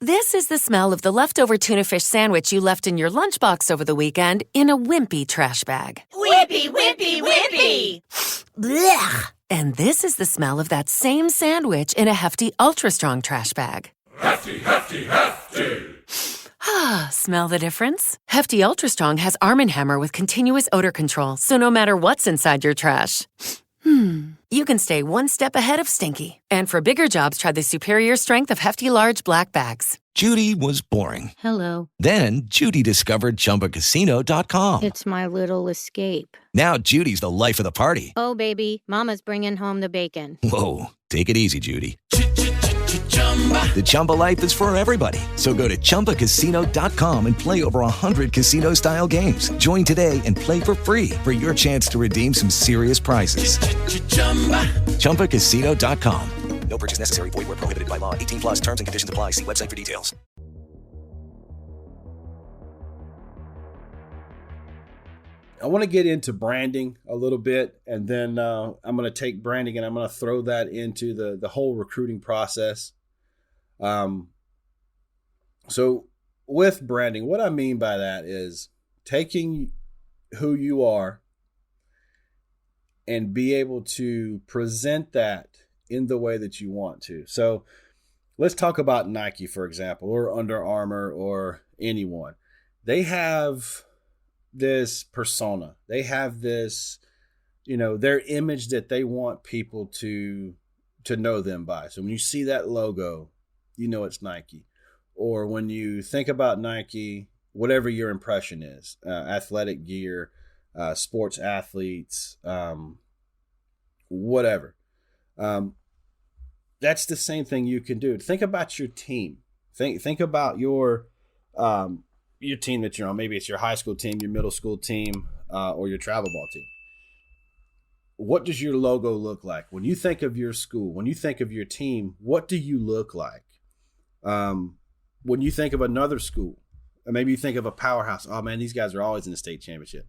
This is the smell of the leftover tuna fish sandwich you left in your lunchbox over the weekend in a wimpy trash bag. Wimpy, wimpy, wimpy! Blech! And this is the smell of that same sandwich in a hefty, ultra-strong trash bag. Hefty, hefty, hefty! Ah, smell the difference? Hefty Ultra Strong has Arm & Hammer with continuous odor control, so no matter what's inside your trash, you can stay one step ahead of stinky. And for bigger jobs, try the superior strength of Hefty Large Black Bags. Judy was boring. Hello. Then Judy discovered ChumbaCasino.com. It's my little escape. Now Judy's the life of the party. Oh, baby, mama's bringing home the bacon. Whoa, take it easy, Judy. The Chumba life is for everybody. So go to ChumbaCasino.com and play over 100 casino-style games. Join today and play for free for your chance to redeem some serious prizes. ChumbaCasino.com. No purchase necessary. Void where prohibited by law. 18 plus terms and conditions apply. See website for details. I want to get into branding a little bit, and then I'm going to take branding and I'm going to throw that into the whole recruiting process. So with branding, what I mean by that is taking who you are and be able to present that in the way that you want to. So let's talk about Nike, for example, or Under Armour or anyone. They have this persona. They have this, their image that they want people to know them by. So when you see that logo, you know it's Nike. Or when you think about Nike, whatever your impression is, athletic gear, sports athletes, whatever. That's the same thing you can do. Think about your team. Think about your team that you're on. Maybe it's your high school team, your middle school team, or your travel ball team. What does your logo look like? When you think of your school, when you think of your team, what do you look like? When you think of another school, or maybe you think of a powerhouse, oh man, these guys are always in the state championship.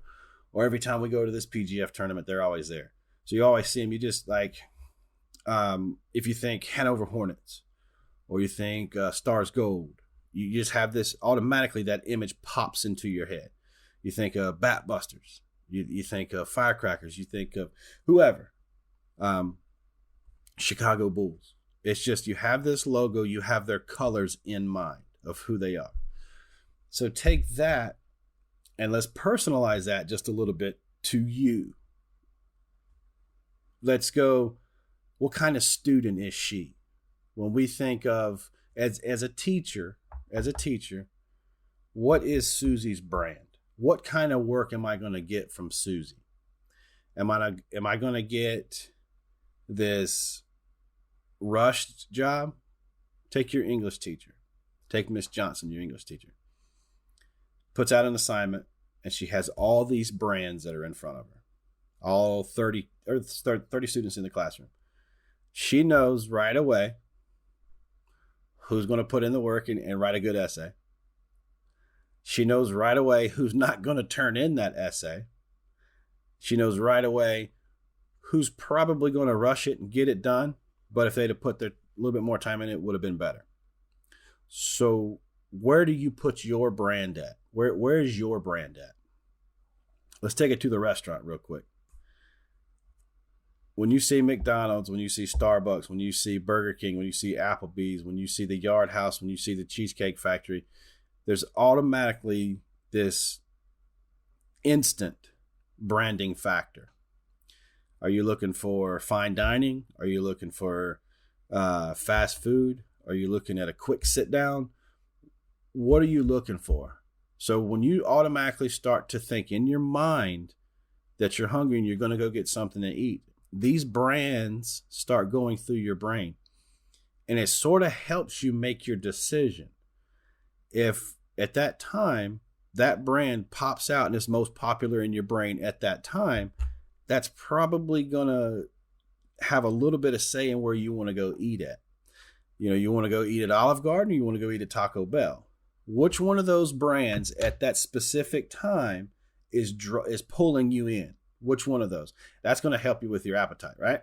Or every time we go to this PGF tournament, they're always there. So you always see them. You just like, if you think Hanover Hornets, or you think Stars Gold, you just have this automatically, that image pops into your head. You think of Bat Busters, you think of Firecrackers, you think of whoever, Chicago Bulls. It's just, you have this logo, you have their colors in mind of who they are. So take that and let's personalize that just a little bit to you. Let's go, what kind of student is she? When we think of, as a teacher, what is Susie's brand? What kind of work am I going to get from Susie? Am I going to get this rushed job? Take your English teacher. Take Miss Johnson, your English teacher. Puts out an assignment, and she has all these brands that are in front of her. All 30 students in the classroom. She knows right away who's going to put in the work and write a good essay. She knows right away who's not going to turn in that essay. She knows right away who's probably going to rush it and get it done. But if they'd have put a little bit more time in, it would have been better. So where do you put your brand at? Where is your brand at? Let's take it to the restaurant real quick. When you see McDonald's, when you see Starbucks, when you see Burger King, when you see Applebee's, when you see the Yard House, when you see the Cheesecake Factory, there's automatically this instant branding factor. Are you looking for fine dining? Are you looking for fast food? Are you looking at a quick sit down? What are you looking for? So when you automatically start to think in your mind that you're hungry and you're going to go get something to eat, these brands start going through your brain. And it sort of helps you make your decision. If at that time, that brand pops out and is most popular in your brain at that time, that's probably going to have a little bit of say in where you want to go eat at. You want to go eat at Olive Garden, or you want to go eat at Taco Bell. Which one of those brands at that specific time is pulling you in? Which one of those? That's going to help you with your appetite, right?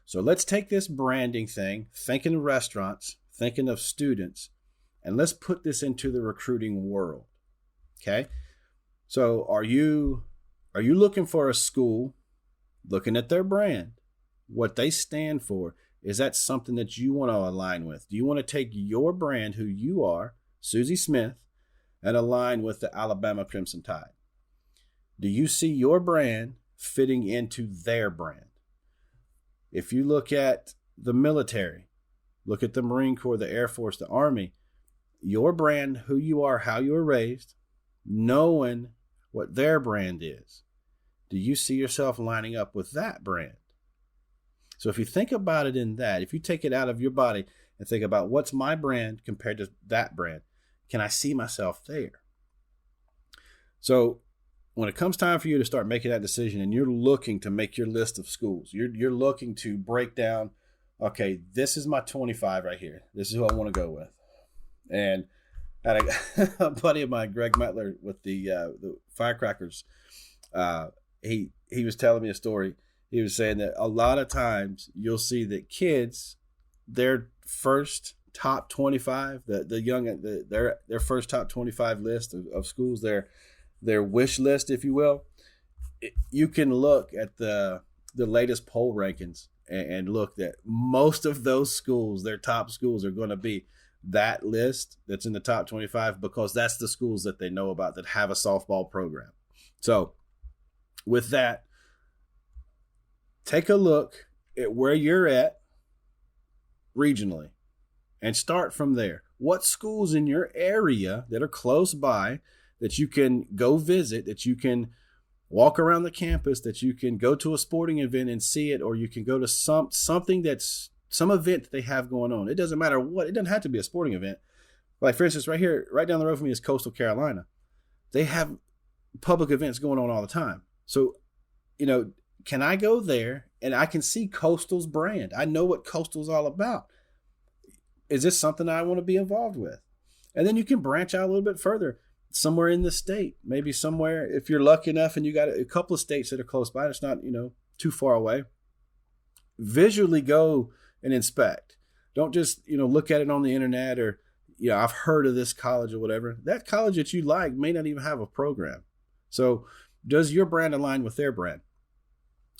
So let's take this branding thing, think in restaurants, thinking of students, and let's put this into the recruiting world. Okay. So are you looking for a school, looking at their brand, what they stand for? Is that something that you want to align with? Do you want to take your brand, who you are, Susie Smith, and align with the Alabama Crimson Tide? Do you see your brand fitting into their brand? If you look at the military, look at the Marine Corps, the Air Force, the Army, your brand, who you are, how you were raised, knowing what their brand is. Do you see yourself lining up with that brand? So if you think about it in that, if you take it out of your body and think about what's my brand compared to that brand, can I see myself there? So when it comes time for you to start making that decision and you're looking to make your list of schools, you're looking to break down, okay, this is my 25 right here. This is who I want to go with. And I had a buddy of mine, Greg Metler, with the Firecrackers, he was telling me a story. He was saying that a lot of times you'll see that kids, their first top 25, their first top 25 list of schools, their wish list, if you will, you can look at the latest poll rankings and look that most of those schools, their top schools, are going to be that list that's in the top 25 because that's the schools that they know about that have a softball program. So with that, take a look at where you're at regionally and start from there. What schools in your area that are close by that you can go visit, that you can walk around the campus, that you can go to a sporting event and see it, or you can go to something that's some event that they have going on. It doesn't matter what, it doesn't have to be a sporting event. Like for instance, right here, right down the road from me is Coastal Carolina. They have public events going on all the time. So, can I go there and I can see Coastal's brand? I know what Coastal's all about. Is this something I want to be involved with? And then you can branch out a little bit further, somewhere in the state, maybe somewhere, if you're lucky enough and you got a couple of states that are close by, it's not, too far away. Visually go and inspect. Don't just, look at it on the internet or, I've heard of this college or whatever. That college that you like may not even have a program. So does your brand align with their brand?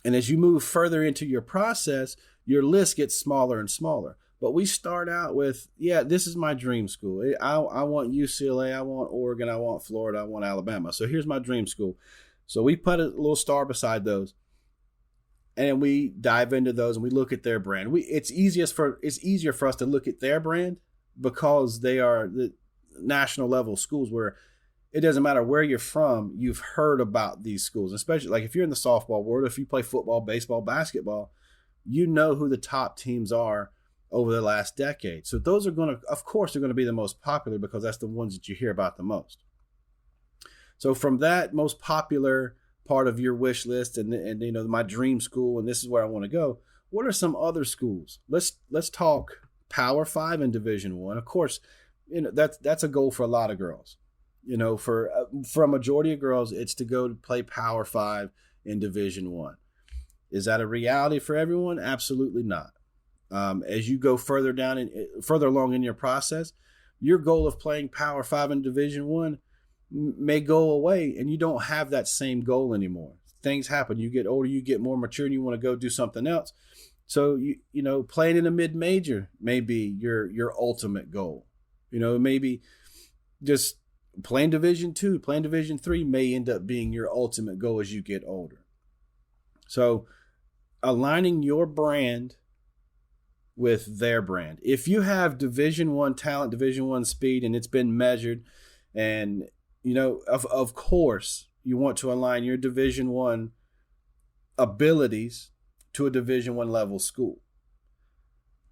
And as you move further into your process, your list gets smaller and smaller. But we start out with, this is my dream school. I want UCLA, I want Oregon, I want Florida, I want Alabama. So here's my dream school. So we put a little star beside those. And we dive into those and we look at their brand. It's easier for us to look at their brand because they are the national level schools where it doesn't matter where you're from, you've heard about these schools, especially like if you're in the softball world, if you play football, baseball, basketball, you know who the top teams are over the last decade. So those are going to, of course, they're going to be the most popular because that's the ones that you hear about the most. So from that most popular part of your wish list and my dream school, and this is where I want to go, what are some other schools? Let's talk Power 5 and Division I. Of course, that's a goal for a lot of girls. For a majority of girls, it's to go to play Power 5 in Division I. Is that a reality for everyone? Absolutely not. As you go further along in your process, your goal of playing Power 5 in Division I may go away, and you don't have that same goal anymore. Things happen. You get older, you get more mature, and you want to go do something else. So playing in a mid-major may be your ultimate goal. Maybe just playing Division II, playing Division III may end up being your ultimate goal as you get older. So aligning your brand with their brand. If you have Division I talent, Division I speed, and it's been measured, and of course you want to align your Division I abilities to a Division I level school.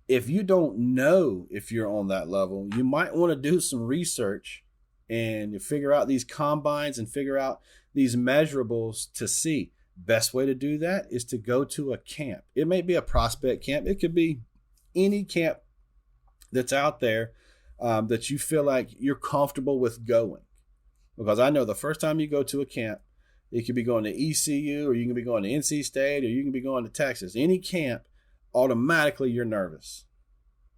If you don't know if you're on that level, you might want to do some research and figure out these combines and figure out these measurables to see. Best way to do that is to go to a camp. It may be a prospect camp. It could be any camp that's out there that you feel like you're comfortable with going. Because I know the first time you go to a camp, you could be going to ECU, or you can be going to NC State, or you can be going to Texas. Any camp, automatically you're nervous.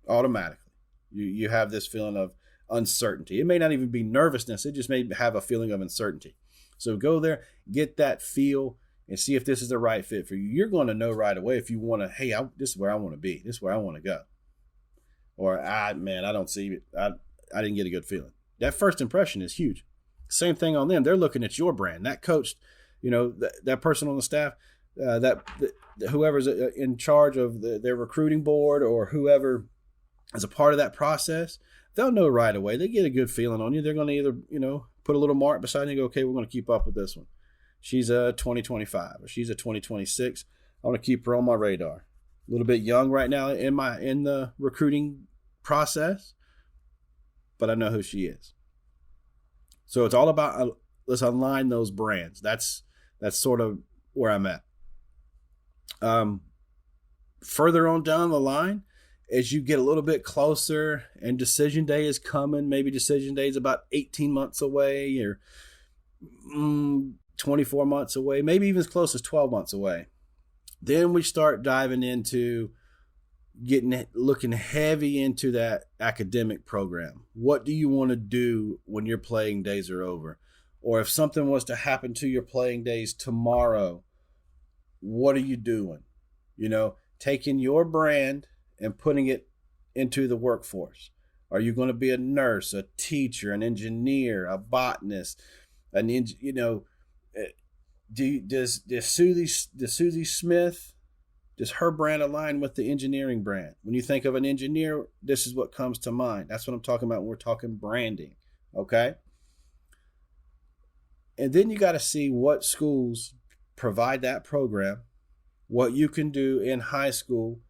Automatically. You have this feeling of uncertainty. It may not even be nervousness. It just may have a feeling of uncertainty. So go there, get that feel, and see if this is the right fit for you. You're going to know right away if you want to, hey, this is where I want to be. This is where I want to go. Or, I don't see it. I didn't get a good feeling. That first impression is huge. Same thing on them. They're looking at your brand. That coach, that person on the staff, whoever's in charge of their recruiting board or whoever is a part of that process, they'll know right away. They get a good feeling on you. They're going to either, put a little mark beside you and go, okay, we're going to keep up with this one. She's a 2025 or she's a 2026. I want to keep her on my radar. A little bit young right now in the recruiting process, but I know who she is. So it's all about let's align those brands. That's sort of where I'm at. Further on down the line, as you get a little bit closer and decision day is coming, maybe decision day is about 18 months away or 24 months away, maybe even as close as 12 months away. Then we start diving into looking heavy into that academic program. What do you want to do when your playing days are over? Or if something was to happen to your playing days tomorrow, what are you doing? Taking your brand and putting it into the workforce. Are you going to be a nurse, a teacher, an engineer, a botanist, does Susie Smith, does her brand align with the engineering brand? When you think of an engineer, this is what comes to mind. That's what I'm talking about when we're talking branding, okay? And then you got to see what schools provide that program, what you can do in high school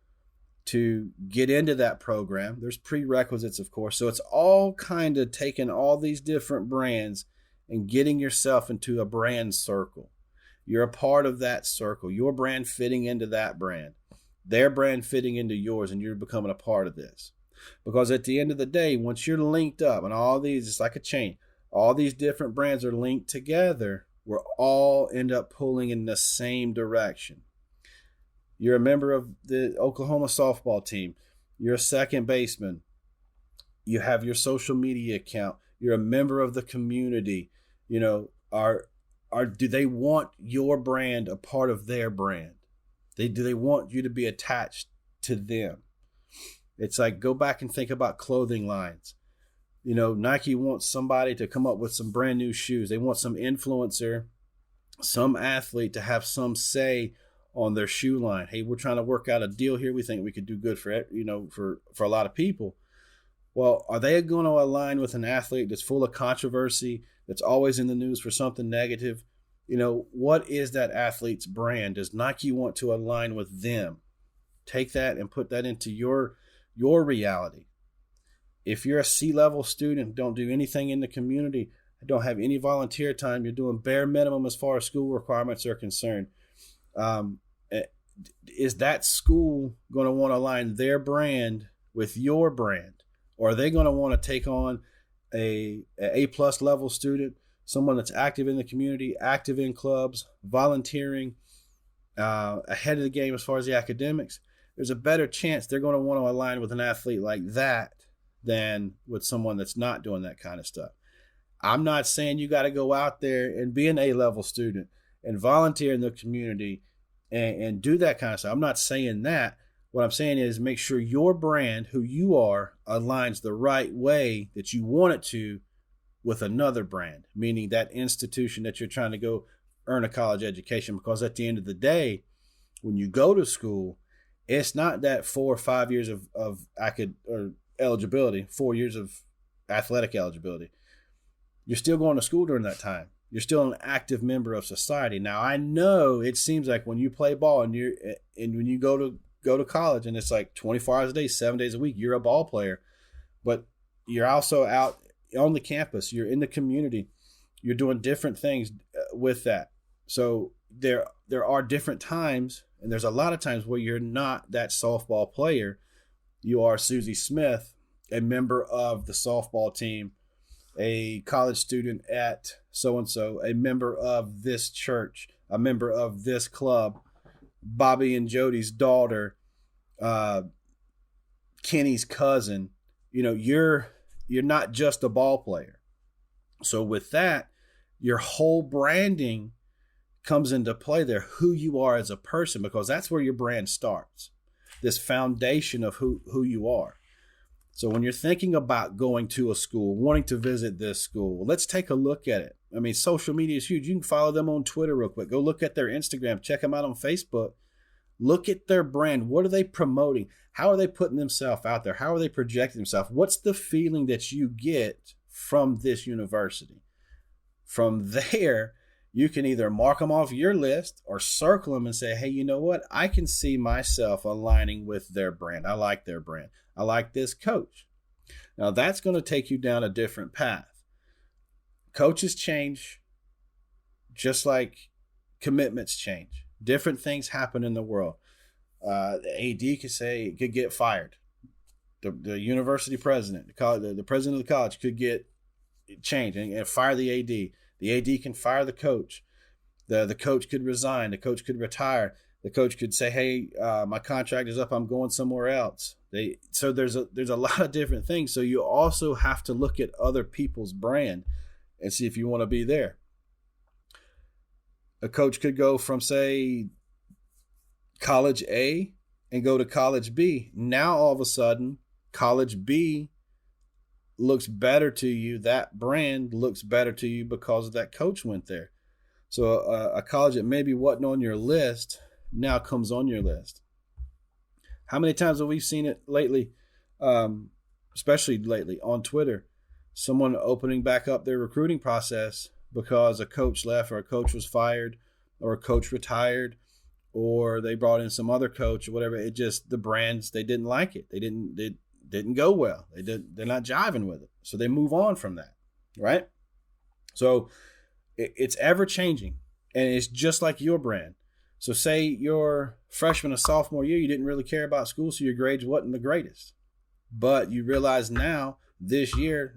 to get into that program. There's prerequisites, of course. So it's all kind of taking all these different brands and getting yourself into a brand circle. You're a part of that circle. Your brand fitting into that brand. Their brand fitting into yours, and you're becoming a part of this. Because at the end of the day, once you're linked up, and all these, it's like a chain, all these different brands are linked together, we're all end up pulling in the same direction. You're a member of the Oklahoma softball team. You're a second baseman. You have your social media account. You're a member of the community. Do they want your brand a part of their brand? Do they want you to be attached to them? It's like, go back and think about clothing lines. Nike wants somebody to come up with some brand new shoes. They want some influencer, some athlete to have some say on their shoe line. Hey, we're trying to work out a deal here. We think we could do good for a lot of people. Well, are they going to align with an athlete that's full of controversy, that's always in the news for something negative? What is that athlete's brand? Does Nike want to align with them? Take that and put that into your reality. If you're a C-level student, don't do anything in the community, don't have any volunteer time, you're doing bare minimum as far as school requirements are concerned, is that school going to want to align their brand with your brand? Or are they going to want to take on a plus level student, someone that's active in the community, active in clubs, volunteering, ahead of the game as far as the academics? There's a better chance they're going to want to align with an athlete like that than with someone that's not doing that kind of stuff. I'm not saying you got to go out there and be an A-level student and volunteer in the community and do that kind of stuff. I'm not saying that. What I'm saying is make sure your brand, who you are, aligns the right way that you want it to with another brand, meaning that institution that you're trying to go earn a college education. Because at the end of the day, when you go to school, it's not that 4 or 5 years of eligibility, 4 years of athletic eligibility. You're still going to school during that time. You're still an active member of society. Now, I know it seems like when you play ball and when you go to college and it's like 24 hours a day, 7 days a week, you're a ball player, but you're also out on the campus. You're in the community. You're doing different things with that. So there are different times, and there's a lot of times where you're not that softball player. You are Susie Smith, a member of the softball team, a college student at so-and-so, a member of this church, a member of this club, Bobby and Jody's daughter, Kenny's cousin. you're not just a ball player. So with that, your whole branding comes into play there, who you are as a person, because that's where your brand starts, this foundation of who you are. So when you're thinking about going to a school, wanting to visit this school, let's take a look at it. I mean, social media is huge. You can follow them on Twitter real quick. Go look at their Instagram. Check them out on Facebook. Look at their brand. What are they promoting? How are they putting themselves out there? How are they projecting themselves? What's the feeling that you get from this university? From there, you can either mark them off your list or circle them and say, hey, you know what? I can see myself aligning with their brand. I like their brand. I like this coach. Now, that's going to take you down a different path. Coaches change just like commitments change. Different things happen in the world. The AD could get fired. The university president, the president of the college could get changed and fire the AD. The AD can fire the coach. The coach could resign. The coach could retire. The coach could say, hey, my contract is up. I'm going somewhere else. So there's a lot of different things. So you also have to look at other people's brand and see if you want to be there. A coach could go from, say, college A and go to college B. Now, all of a sudden, college B looks better to you. That brand looks better to you because that coach went there. So a college that maybe wasn't on your list now comes on your list. How many times have we seen it lately, especially lately on Twitter, someone opening back up their recruiting process because a coach left or a coach was fired or a coach retired or they brought in some other coach or whatever. It just, the brands, they didn't like it. They didn't go well. They're not jiving with it. So they move on from that, right? So it's ever changing, and it's just like your brand. So say your freshman or sophomore year, you didn't really care about school, so your grades wasn't the greatest. But you realize now, this year,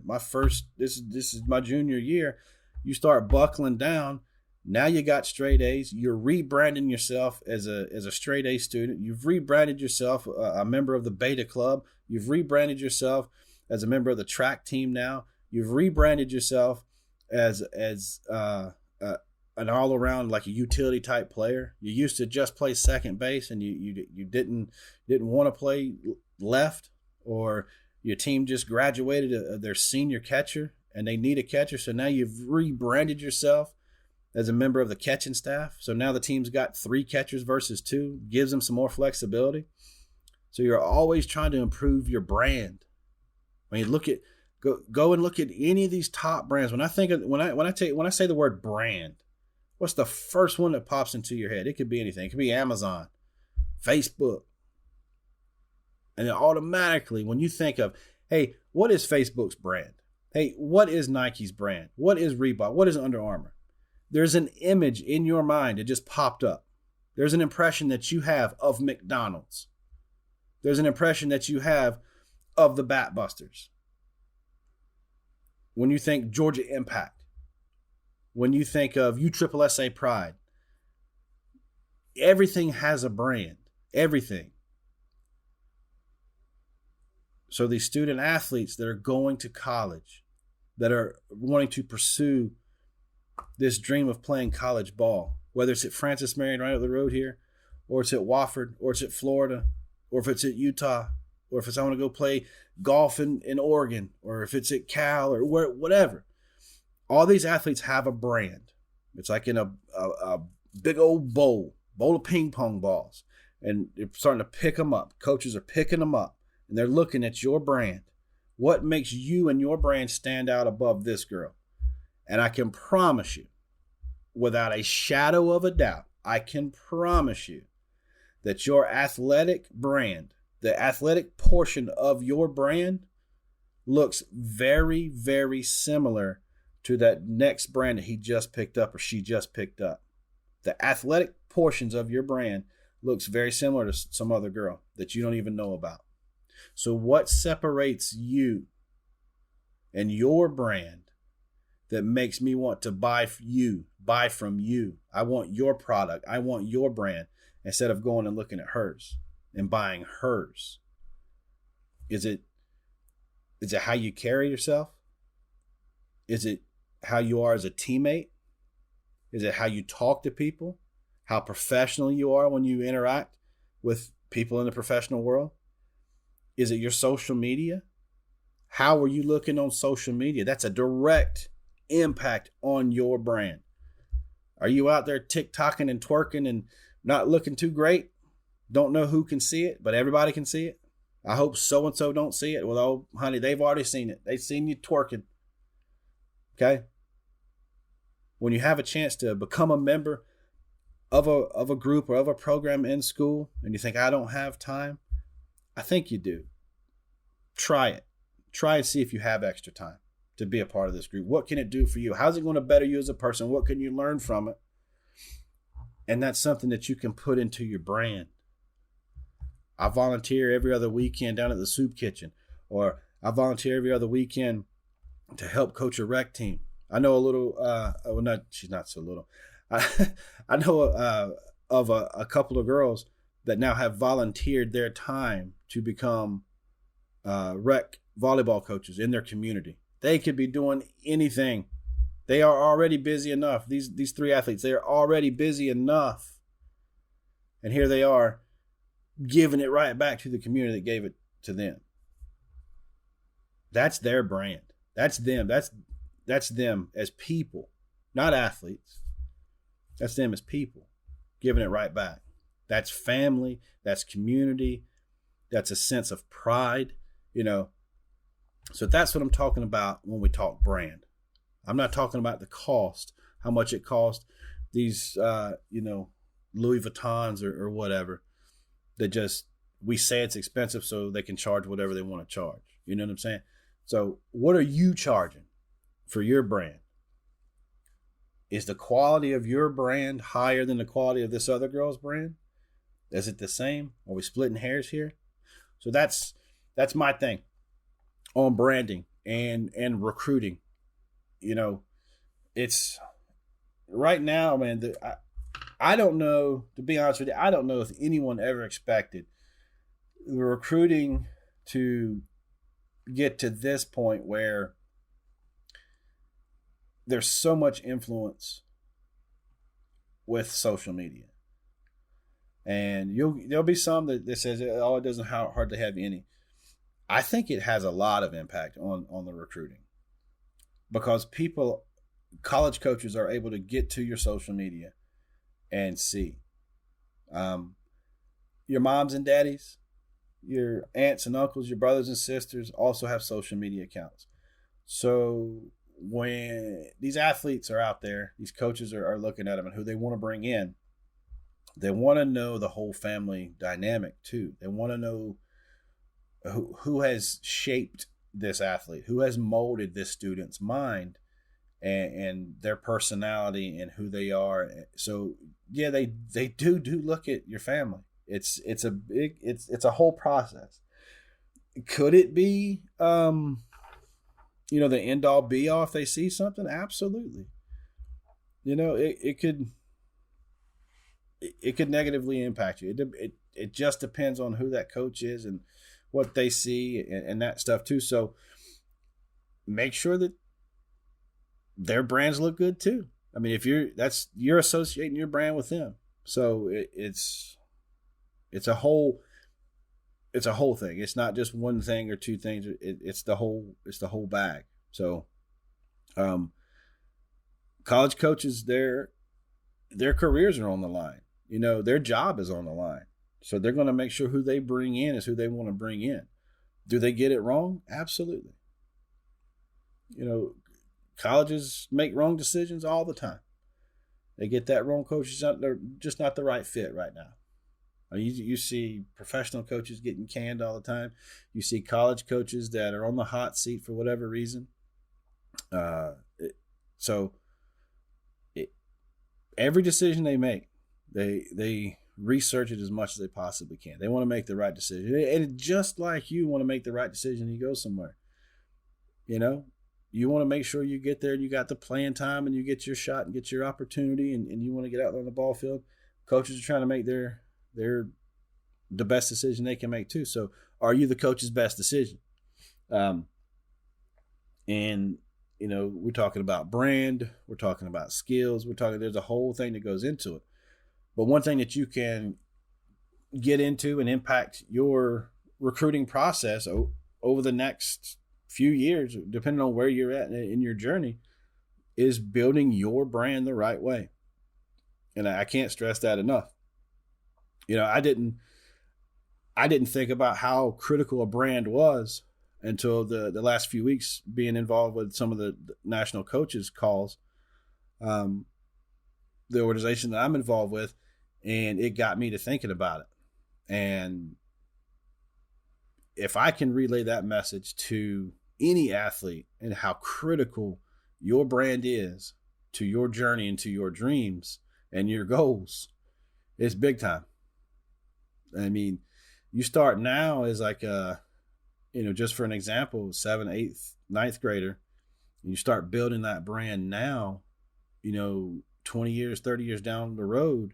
this is my junior year, you start buckling down. Now you got straight A's. You're rebranding yourself as a straight A student. You've rebranded yourself a member of the Beta Club. You've rebranded yourself as a member of the track team now. You've rebranded yourself as an all-around, like a utility type player. You used to just play second base and you didn't want to play left, or your team just graduated their senior catcher and they need a catcher. So now you've rebranded yourself as a member of the catching staff. So now the team's got 3 catchers versus 2, gives them some more flexibility. So you're always trying to improve your brand. I mean, go and look at any of these top brands. When I say the word brand, what's the first one that pops into your head? It could be anything. It could be Amazon, Facebook. And then automatically, when you think of, hey, what is Facebook's brand? Hey, what is Nike's brand? What is Reebok? What is Under Armour? There's an image in your mind that just popped up. There's an impression that you have of McDonald's. There's an impression that you have of the Bat Busters. When you think Georgia Impact, when you think of USSSA Pride, everything has a brand. Everything. So these student athletes that are going to college, that are wanting to pursue this dream of playing college ball, whether it's at Francis Marion right up the road here, or it's at Wofford, or it's at Florida, or if it's at Utah, or if it's I want to go play golf in Oregon, or if it's at Cal, or whatever. All these athletes have a brand. It's like in a big old bowl of ping pong balls, and they're starting to pick them up. Coaches are picking them up, and they're looking at your brand. What makes you and your brand stand out above this girl? And I can promise you, without a shadow of a doubt, I can promise you that your athletic brand, the athletic portion of your brand, looks very, very similar to that next brand that he just picked up or she just picked up. The athletic portions of your brand looks very similar to some other girl that you don't even know about. So what separates you and your brand that makes me want to buy from you? I want your product. I want your brand, instead of going and looking at hers and buying hers. Is it Is it how you carry yourself? Is it how you are as a teammate? Is it how you talk to people? How professional you are when you interact with people in the professional world? Is it your social media? How are you looking on social media? That's a direct impact on your brand. Are you out there TikToking and twerking and not looking too great? Don't know who can see it, but everybody can see it. I hope so-and-so don't see it. Well, oh, honey, they've already seen it. They've seen you twerking. Okay? When you have a chance to become a member of a group or of a program in school and you think, I don't have time, I think you do. Try it. Try and see if you have extra time to be a part of this group. What can it do for you? How's it going to better you as a person? What can you learn from it? And that's something that you can put into your brand. I volunteer every other weekend down at the soup kitchen, or I volunteer every other weekend to help coach a rec team. I know a little, she's not so little. I know of a couple of girls that now have volunteered their time to become rec volleyball coaches in their community. They could be doing anything. They are already busy enough. These three athletes, they are already busy enough. And here they are giving it right back to the community that gave it to them. That's their brand. That's them. That's them as people, not athletes. That's them as people, giving it right back. That's family. That's community. That's a sense of pride, So that's what I'm talking about when we talk brand. I'm not talking about the cost, how much it costs these, Louis Vuittons or whatever, that just, we say it's expensive so they can charge whatever they want to charge. You know what I'm saying? So what are you charging for your brand? Is the quality of your brand higher than the quality of this other girl's brand? Is it the same? Are we splitting hairs here? So that's my thing on branding and recruiting. It's right now, man. I don't know, to be honest with you, I don't know if anyone ever expected the recruiting to get to this point where there's so much influence with social media. And there'll be some that says, oh, it doesn't hardly have any. I think it has a lot of impact on the recruiting, because college coaches are able to get to your social media and see. Your moms and daddies, your aunts and uncles, your brothers and sisters also have social media accounts. So when these athletes are out there, these coaches are looking at them and who they want to bring in, they want to know the whole family dynamic too. They want to know who has shaped this athlete, who has molded this student's mind and their personality and who they are. So yeah, they do look at your family. It's a whole process. Could it be the end all be all if they see something? Absolutely. It could negatively impact you. It just depends on who that coach is and what they see and that stuff too. So make sure that their brands look good too. I mean, if you're associating your brand with them. So it's a whole thing. It's not just one thing or two things. It's the whole bag. So, college coaches, their careers are on the line. Their job is on the line. So they're going to make sure who they bring in is who they want to bring in. Do they get it wrong? Absolutely. Colleges make wrong decisions all the time. They get that wrong. Coaches, they're just not the right fit right now. You see professional coaches getting canned all the time. You see college coaches that are on the hot seat for whatever reason. Every decision they make, they research it as much as they possibly can. They want to make the right decision. And just like you want to make the right decision, you go somewhere. You want to make sure you get there and you got the playing time and you get your shot and get your opportunity and you want to get out there on the ball field. Coaches are trying to make the best decision they can make too. So are you the coach's best decision? And, we're talking about brand, we're talking about skills, there's a whole thing that goes into it. But one thing that you can get into and impact your recruiting process over the next few years, depending on where you're at in your journey, is building your brand the right way. And I can't stress that enough. I didn't think about how critical a brand was until the last few weeks being involved with some of the national coaches calls, the organization that I'm involved with, and it got me to thinking about it. And if I can relay that message to any athlete and how critical your brand is to your journey and to your dreams and your goals, it's big time. I mean, you start now as like just for an example, 7th, 8th, 9th grader, and you start building that brand now, 20 years, 30 years down the road,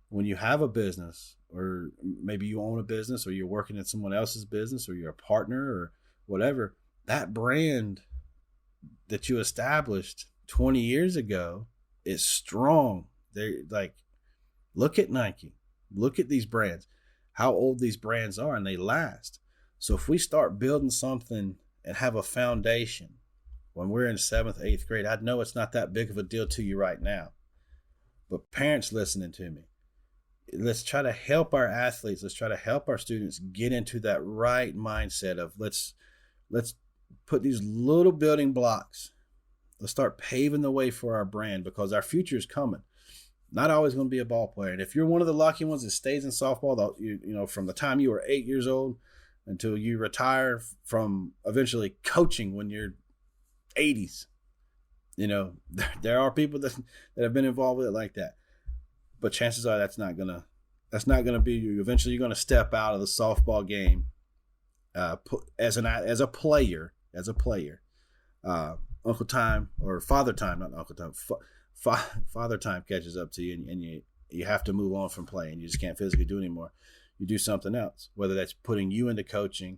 when you have a business, or maybe you own a business, or you're working in someone else's business, or you're a partner or whatever, that brand that you established 20 years ago is strong. They're like, look at Nike, look at these brands, how old these brands are, and they last. So if we start building something and have a foundation when we're in 7th, 8th grade, I know it's not that big of a deal to you right now, but parents listening to me, let's try to help our athletes. Let's try to help our students get into that right mindset of let's put these little building blocks. Let's start paving the way for our brand, because our future is coming. Not always going to be a ball player. And if you're one of the lucky ones that stays in softball, from the time you were 8 years old until you retire from eventually coaching when you're 80s, there are people that have been involved with it like that. But chances are that's not gonna be you. Eventually, you're gonna step out of the softball game as a player. Uncle Time, or Father Time, not Uncle Time. Father Time catches up to you, and you have to move on from playing. You just can't physically do it anymore. You do something else, whether that's putting you into coaching,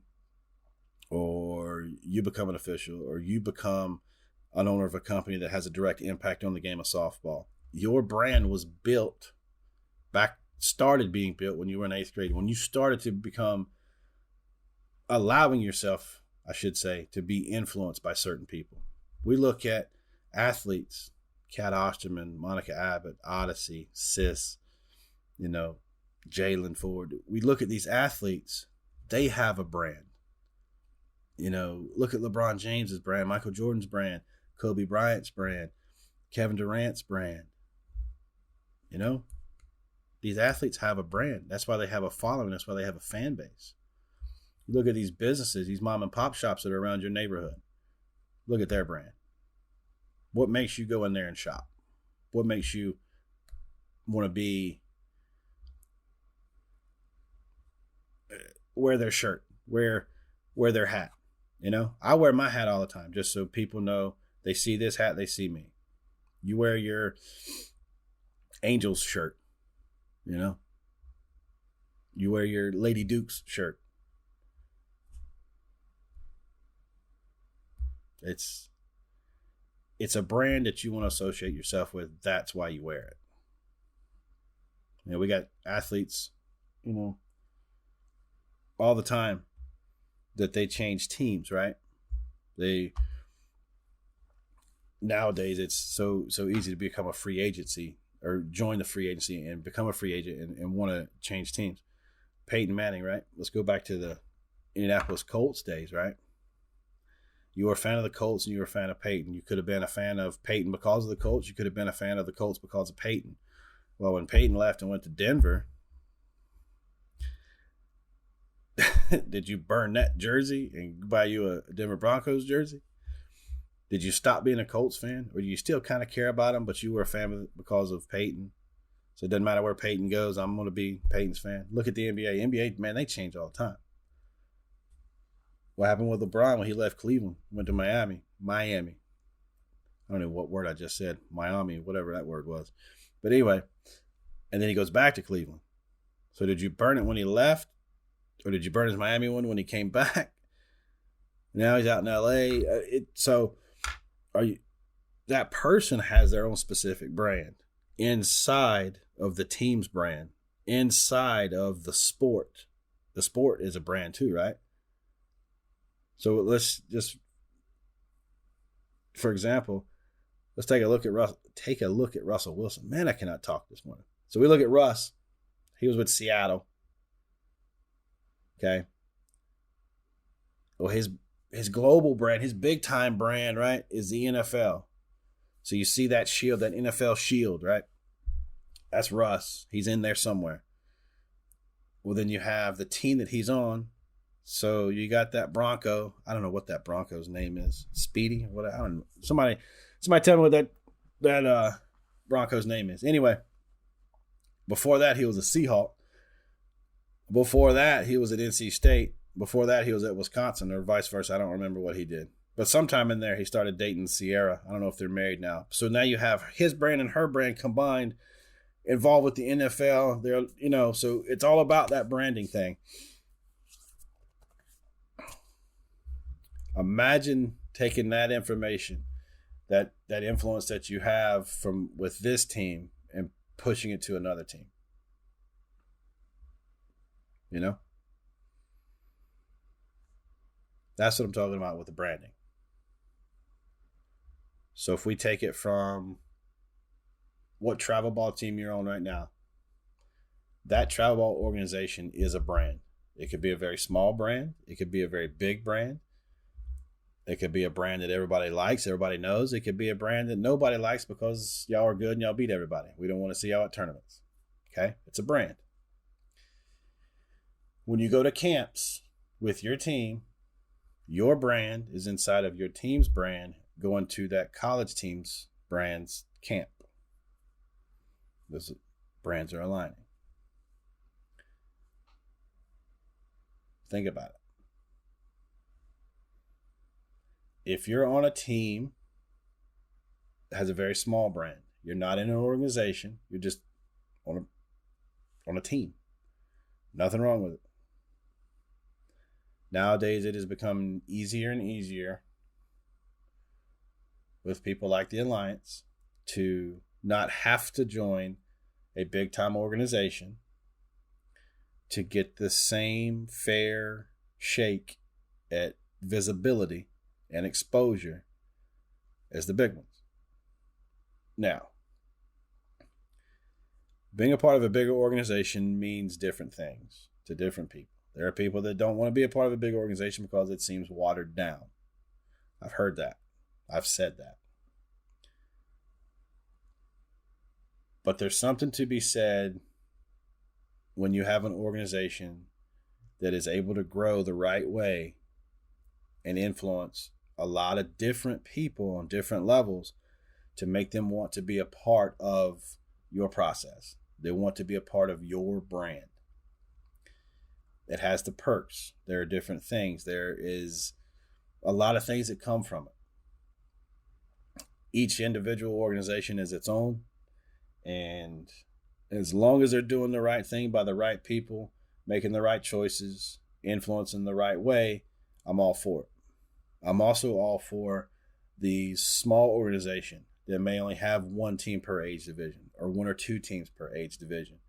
or you become an official, or you become an owner of a company that has a direct impact on the game of softball. Your brand was started being built when you were in 8th grade, when you started to become, allowing yourself, I should say, to be influenced by certain people. We look at athletes, Kat Osterman, Monica Abbott, Odyssey, Sis, Jalen Ford. We look at these athletes, they have a brand. Look at LeBron James's brand, Michael Jordan's brand, Kobe Bryant's brand, Kevin Durant's brand. These athletes have a brand. That's why they have a following. That's why they have a fan base. You look at these businesses, these mom and pop shops that are around your neighborhood. Look at their brand. What makes you go in there and shop? What makes you want to wear their shirt, wear their hat? I wear my hat all the time just so people know they see this hat, they see me. You wear your Angels shirt, you wear your Lady Dukes shirt. It's a brand that you want to associate yourself with. That's why you wear it. We got athletes, all the time that they change teams, right? Nowadays it's so easy to become a free agency, or join the free agency and become a free agent and want to change teams. Peyton Manning, right? Let's go back to the Indianapolis Colts days, right? You were a fan of the Colts and you were a fan of Peyton. You could have been a fan of Peyton because of the Colts. You could have been a fan of the Colts because of Peyton. Well, when Peyton left and went to Denver, did you burn that jersey and buy you a Denver Broncos jersey? Did you stop being a Colts fan? Or do you still kind of care about them, but you were a fan of it because of Peyton? So it doesn't matter where Peyton goes, I'm going to be Peyton's fan. Look at the NBA. NBA, man, they change all the time. What happened with LeBron when he left Cleveland, went to Miami? I don't know what word I just said. Miami, whatever that word was. But anyway, and then he goes back to Cleveland. So did you burn it when he left? Or did you burn his Miami one when he came back? Now he's out in LA. That person has their own specific brand inside of the team's brand, inside of the sport. The sport is a brand too, right? So let's just, for example, let's take a look at Russell Wilson. Man, I cannot talk this morning. So we look at Russ. He was with Seattle. Okay. Well, his global brand, his big time brand, right, is the NFL. So you see that shield, that NFL shield, right? That's Russ. He's in there somewhere. Well, then you have the team that he's on. So you got that Bronco. I don't know what that Bronco's name is. Speedy? What? I don't know. Somebody tell me what that Bronco's name is. Anyway, before that he was a Seahawk. Before that he was at NC State. Before that he was at Wisconsin, or vice versa. I don't remember what he did. But sometime in there he started dating Sierra. I don't know if they're married now. So now you have his brand and her brand combined, involved with the NFL. They're, so it's all about that branding thing. Imagine taking that information, that influence that you have with this team, and pushing it to another team. That's what I'm talking about with the branding. So if we take it from what travel ball team you're on right now, that travel ball organization is a brand. It could be a very small brand. It could be a very big brand. It could be a brand that everybody likes, everybody knows. It could be a brand that nobody likes because y'all are good and y'all beat everybody. We don't want to see y'all at tournaments. Okay? It's a brand. When you go to camps with your team, your brand is inside of your team's brand going to that college team's brand's camp. Those brands are aligning. Think about it. If you're on a team that has a very small brand, you're not in an organization, you're just on a team. Nothing wrong with it. Nowadays, it has become easier and easier with people like the Alliance to not have to join a big-time organization to get the same fair shake at visibility and exposure as the big ones. Now, being a part of a bigger organization means different things to different people. There are people that don't want to be a part of a big organization because it seems watered down. I've heard that. I've said that. But there's something to be said when you have an organization that is able to grow the right way and influence a lot of different people on different levels to make them want to be a part of your process. They want to be a part of your brand. It has the perks. There are different things. There is a lot of things that come from it. Each individual organization is its own. And as long as they're doing the right thing by the right people, making the right choices, influencing the right way, I'm all for it. I'm also all for the small organization that may only have one team per age division or one or two teams per age division.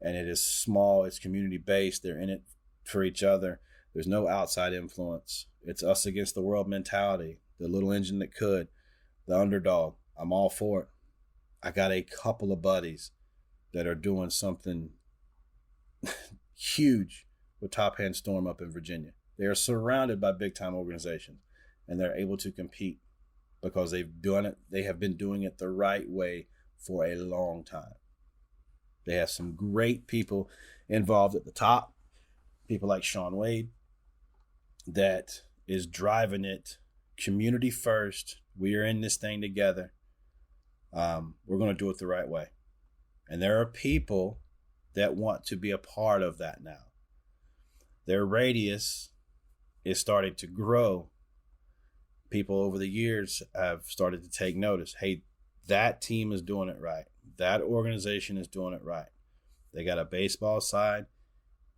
And it is small, it's community-based, they're in it for each other. There's no outside influence. It's us against the world mentality, the little engine that could, the underdog. I'm all for it. I got a couple of buddies that are doing something huge with Top Hand Storm up in Virginia. They are surrounded by big-time organizations, and they're able to compete because they've done it. They have been doing it the right way for a long time. They have some great people involved at the top, people like Sean Wade, that is driving it community first. We are in this thing together. We're going to do it the right way. And there are people that want to be a part of that now. Their radius is starting to grow. People over the years have started to take notice. Hey, that team is doing it right. That organization is doing it right. They got a baseball side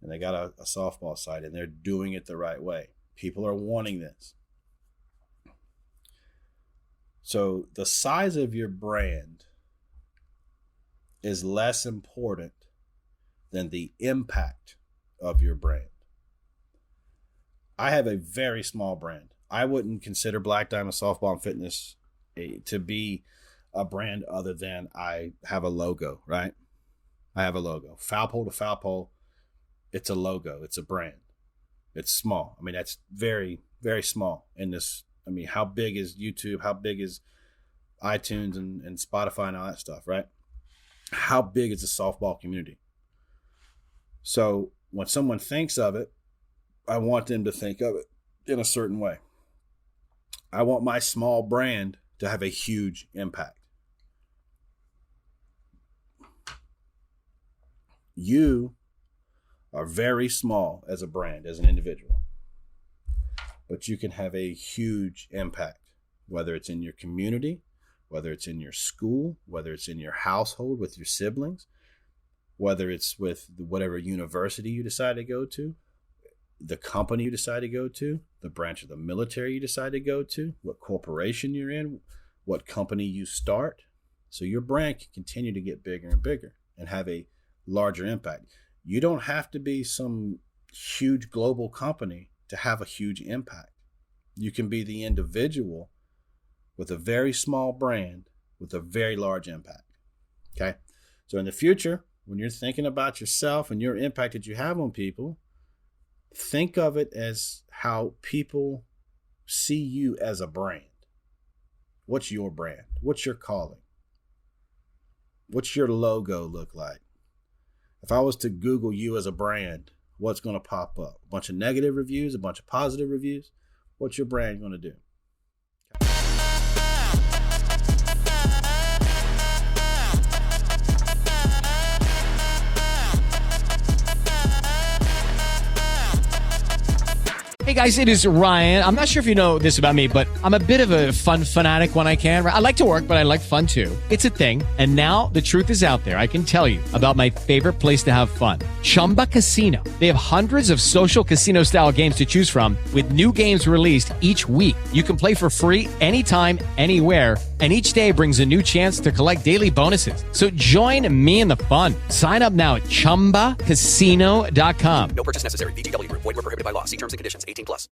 and they got a softball side, and they're doing it the right way. People are wanting this. So the size of your brand is less important than the impact of your brand. I have a very small brand. I wouldn't consider Black Diamond Softball and Fitness to be a brand other than I have a logo, right? I have a logo. Foul pole to foul pole, it's a logo. It's a brand. It's small. I mean, that's very, very small in this. I mean, how big is YouTube? How big is iTunes and Spotify and all that stuff, right? How big is the softball community? So when someone thinks of it, I want them to think of it in a certain way. I want my small brand to have a huge impact. You are very small as a brand, as an individual, but you can have a huge impact, whether it's in your community, whether it's in your school, whether it's in your household with your siblings, whether it's with whatever university you decide to go to, the company you decide to go to, the branch of the military you decide to go to, what corporation you're in, what company you start. So your brand can continue to get bigger and bigger and have a larger impact. You don't have to be some huge global company to have a huge impact. You can be the individual with a very small brand with a very large impact. Okay? So in the future, when you're thinking about yourself and your impact that you have on people, think of it as how people see you as a brand. What's your brand? What's your calling? What's your logo look like? If I was to Google you as a brand, what's going to pop up? A bunch of negative reviews, a bunch of positive reviews? What's your brand going to do? Hey guys, it is Ryan. I'm not sure if you know this about me, but I'm a bit of a fun fanatic when I can. I like to work, but I like fun too. It's a thing. And now the truth is out there. I can tell you about my favorite place to have fun. Chumba Casino. They have hundreds of social casino style games to choose from with new games released each week. You can play for free anytime, anywhere. And each day brings a new chance to collect daily bonuses. So join me in the fun. Sign up now at ChumbaCasino.com. No purchase necessary. VGW Group. Void where prohibited by law. See terms and conditions. 18+.